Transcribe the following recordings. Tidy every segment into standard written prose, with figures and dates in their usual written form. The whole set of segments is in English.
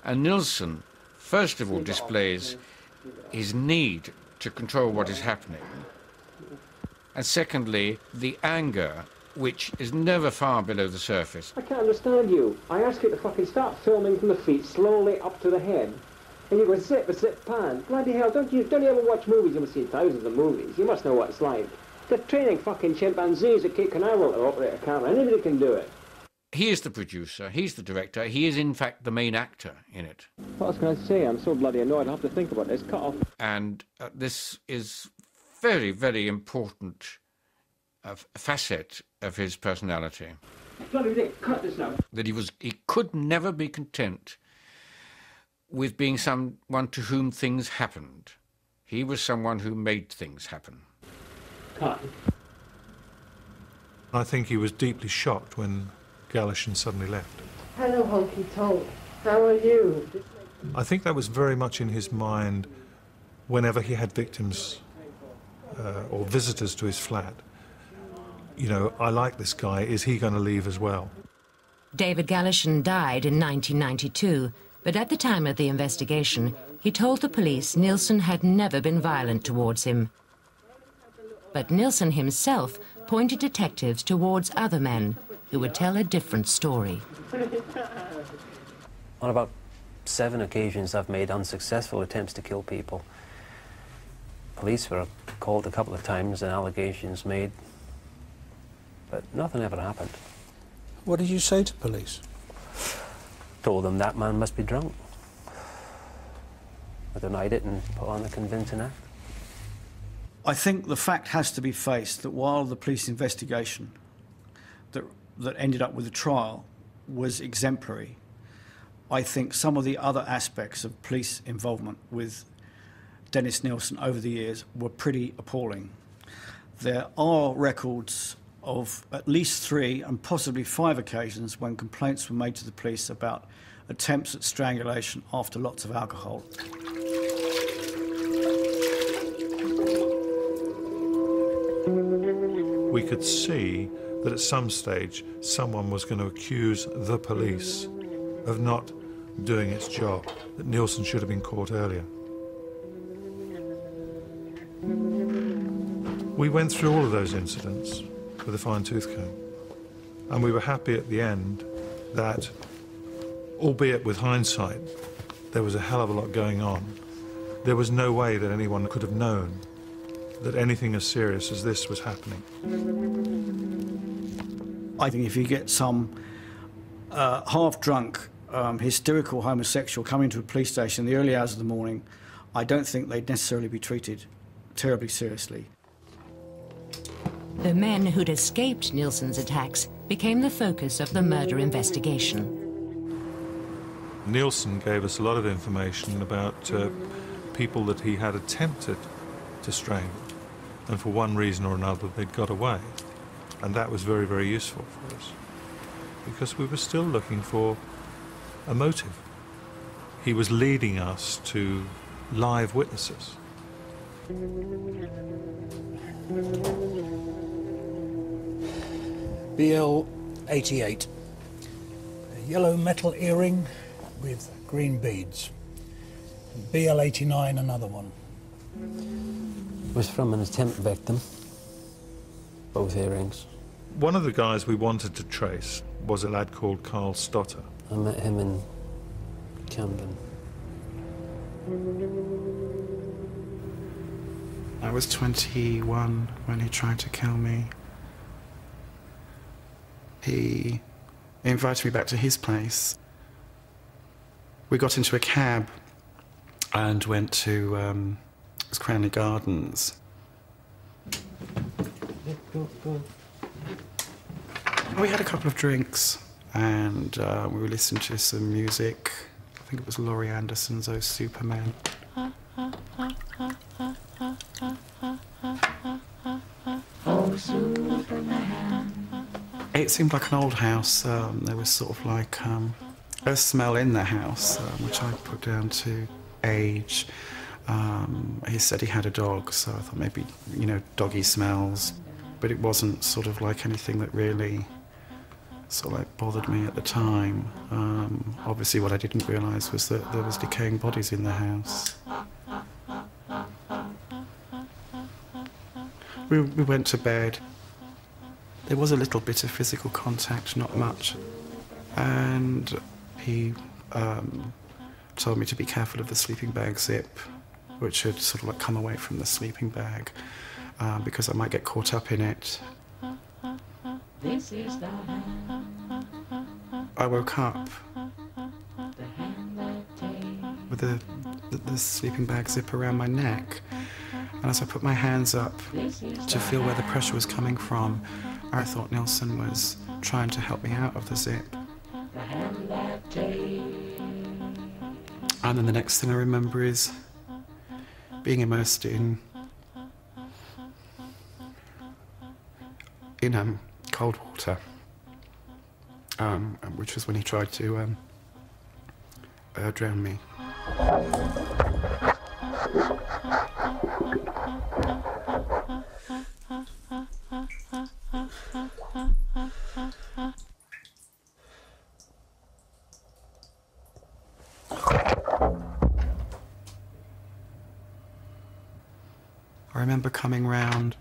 And Nilsen, first of all, displays his need to control what is happening, and secondly, the anger, which is never far below the surface. I can't understand you. I ask you to fucking start filming from the feet slowly up to the head. And you go zip, pan. Bloody hell, don't you ever watch movies? You must see thousands of movies. You must know what it's like. They're training fucking chimpanzees at Cape Canaveral to operate a camera. Anybody can do it. He is the producer, he's the director, he is in fact the main actor in it. What else can I say? I'm so bloody annoyed, I'll have to think about this. Cut off. And this is very, very important facet of his personality. Bloody Dick, cut this now. That he could never be content with being someone to whom things happened. He was someone who made things happen. Cut. I think he was deeply shocked when Galashan suddenly left. Hello, Honky Tonk. How are you? I think that was very much in his mind whenever he had victims or visitors to his flat. You know, I like this guy, is he going to leave as well? David Galashan died in 1992, but at the time of the investigation, he told the police Nilsen had never been violent towards him. But Nilsen himself pointed detectives towards other men who would tell a different story. On about 7 occasions I've made unsuccessful attempts to kill people. Police were called a couple of times and allegations made, but nothing ever happened. What did you say to police? Told them that man must be drunk. I denied it and put on a convincing act. I think the fact has to be faced that while the police investigation that ended up with the trial was exemplary, I think some of the other aspects of police involvement with Dennis Nilsen over the years were pretty appalling. There are records of at least 3 and possibly 5 occasions when complaints were made to the police about attempts at strangulation after lots of alcohol. We could see that at some stage someone was going to accuse the police of not doing its job, that Nilsen should have been caught earlier. We went through all of those incidents with a fine-tooth comb, and we were happy at the end that, albeit with hindsight, there was a hell of a lot going on. There was no way that anyone could have known that anything as serious as this was happening. I think if you get some half-drunk, hysterical homosexual coming to a police station in the early hours of the morning, I don't think they'd necessarily be treated terribly seriously. The men who'd escaped Nilsen's attacks became the focus of the murder investigation. Nilsen gave us a lot of information about people that he had attempted to strangle, and for one reason or another they'd got away. And that was very, very useful for us, because we were still looking for a motive. He was leading us to live witnesses. BL 88. A yellow metal earring with green beads. BL 89, another one. It was from an attempt victim. Both earrings. One of the guys we wanted to trace was a lad called Carl Stotter. I met him in Camden. I was 21 when he tried to kill me. He invited me back to his place. We got into a cab and went to Cranley Gardens. We had a couple of drinks and we were listening to some music. I think it was Laurie Anderson's Oh Superman. Oh, Superman. It seemed like an old house. There was sort of like a smell in the house, which I put down to age. He said he had a dog, so I thought maybe, you know, doggy smells. But it wasn't sort of like anything that really sort of like bothered me at the time. Obviously what I didn't realise was that there was decaying bodies in the house. We went to bed. There was a little bit of physical contact, not much. And he told me to be careful of the sleeping bag zip, which had sort of like come away from the sleeping bag, because I might get caught up in it. This is the I woke up with the sleeping bag zip around my neck, and as I put my hands up to feel where the pressure was coming from, I thought Nilsen was trying to help me out of the zip. And then the next thing I remember is being immersed in cold water, which was when he tried to drown me. I remember coming round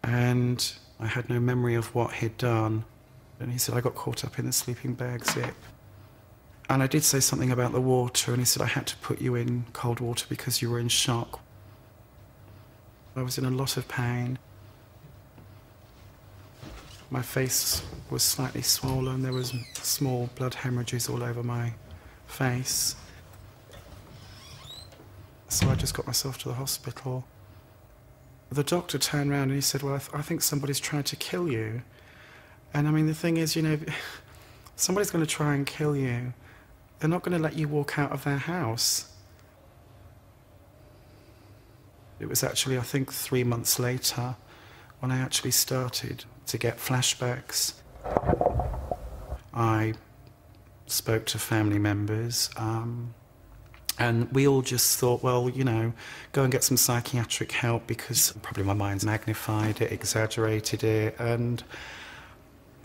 and I had no memory of what he'd done. And he said, I got caught up in the sleeping bag zip. And I did say something about the water, and he said, I had to put you in cold water because you were in shock. I was in a lot of pain. My face was slightly swollen. There was small blood hemorrhages all over my face. So I just got myself to the hospital. The doctor turned around and he said, well, I think somebody's trying to kill you. And I mean, the thing is, you know, somebody's going to try and kill you. They're not going to let you walk out of their house. It was actually, I think, 3 months later when I actually started to get flashbacks. I spoke to family members, and we all just thought, well, you know, go and get some psychiatric help, because probably my mind's magnified it, exaggerated it, and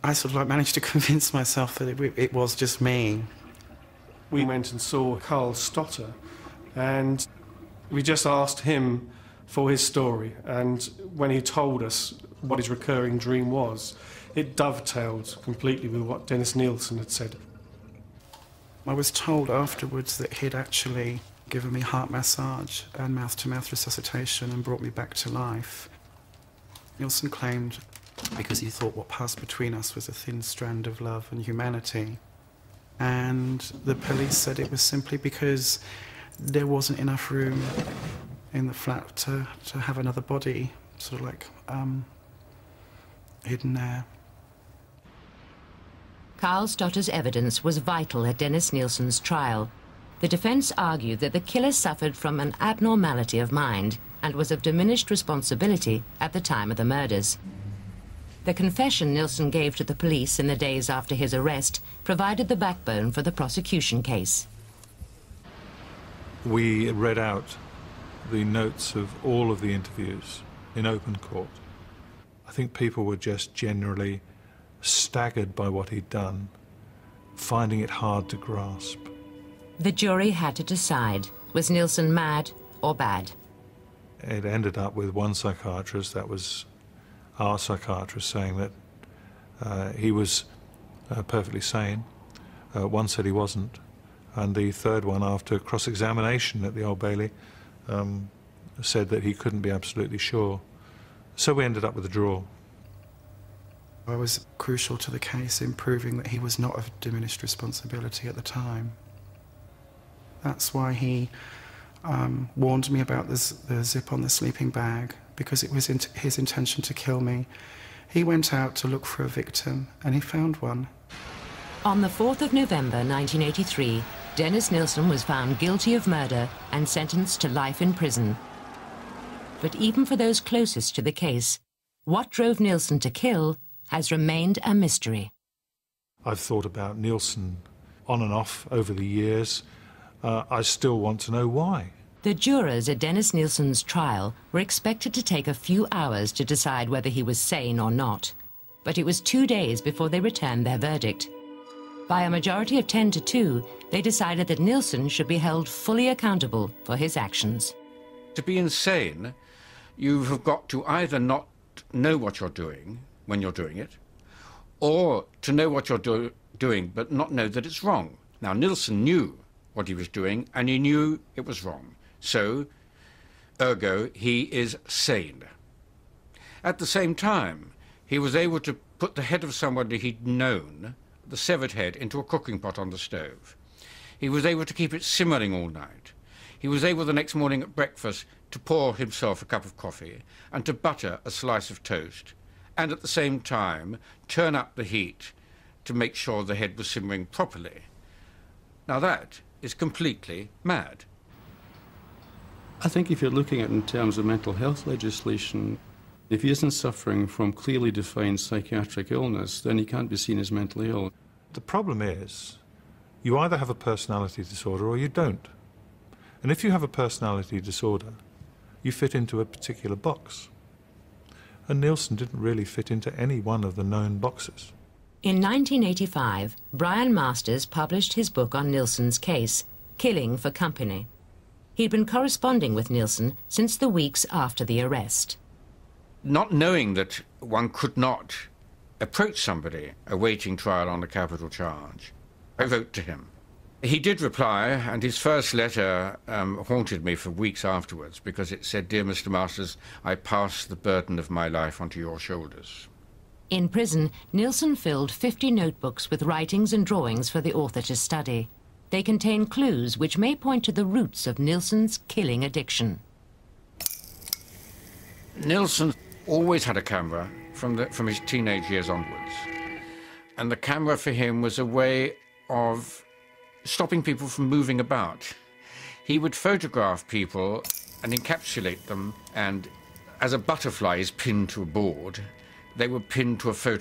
I sort of like managed to convince myself that it was just me. We went and saw Carl Stotter, and we just asked him for his story, and when he told us what his recurring dream was, it dovetailed completely with what Dennis Nilsen had said. I was told afterwards that he'd actually given me heart massage and mouth-to-mouth resuscitation and brought me back to life. Nilsen claimed, because he thought what passed between us was a thin strand of love and humanity, and the police said it was simply because there wasn't enough room in the flat to have another body sort of like hidden there. Carl Stotter's evidence was vital at Dennis Nilsen's trial. The defence argued that the killer suffered from an abnormality of mind and was of diminished responsibility at the time of the murders. The confession Nilsen gave to the police in the days after his arrest provided the backbone for the prosecution case. We read out the notes of all of the interviews in open court. I think people were just generally staggered by what he'd done, finding it hard to grasp. The jury had to decide, was Nilsen mad or bad? It ended up with one psychiatrist, that was our psychiatrist, saying that he was perfectly sane. One said he wasn't. And the third one, after cross-examination at the Old Bailey, said that he couldn't be absolutely sure. So we ended up with a draw. I was crucial to the case in proving that he was not of diminished responsibility at the time. That's why he warned me about the zip on the sleeping bag, because it was his intention to kill me. He went out to look for a victim, and he found one. On the 4th of November 1983, Dennis Nilsen was found guilty of murder and sentenced to life in prison. But even for those closest to the case, what drove Nilsen to kill has remained a mystery. I've thought about Nilsen on and off over the years. I still want to know why. The jurors at Dennis Nilsen's trial were expected to take a few hours to decide whether he was sane or not. but it was 2 days before they returned their verdict. By a majority of 10 to 2, they decided that Nilsen should be held fully accountable for his actions. To be insane, you have got to either not know what you're doing when you're doing it, or to know what you're doing but not know that it's wrong. Now, Nilsen knew what he was doing, and he knew it was wrong. So, ergo, he is sane. At the same time, he was able to put the head of somebody he'd known, the severed head, into a cooking pot on the stove. He was able to keep it simmering all night. He was able the next morning at breakfast to pour himself a cup of coffee and to butter a slice of toast, and at the same time turn up the heat to make sure the head was simmering properly. Now that is completely mad. I think if you're looking at it in terms of mental health legislation, if he isn't suffering from clearly defined psychiatric illness, then he can't be seen as mentally ill. The problem is, you either have a personality disorder or you don't. And if you have a personality disorder, you fit into a particular box. And Nilsen didn't really fit into any one of the known boxes. In 1985, Brian Masters published his book on Nilsen's case, Killing for Company. He'd been corresponding with Nilsen since the weeks after the arrest. Not knowing that one could not approach somebody awaiting trial on a capital charge, I wrote to him. He did reply, and his first letter haunted me for weeks afterwards, because it said, "Dear Mr. Masters, I pass the burden of my life onto your shoulders." In prison, Nilsen filled 50 notebooks with writings and drawings for the author to study. They contain clues which may point to the roots of Nilsen's killing addiction. Nilsen always had a camera from his teenage years onwards. And the camera for him was a way of stopping people from moving about. He would photograph people and encapsulate them, and as a butterfly is pinned to a board, they were pinned to a photograph.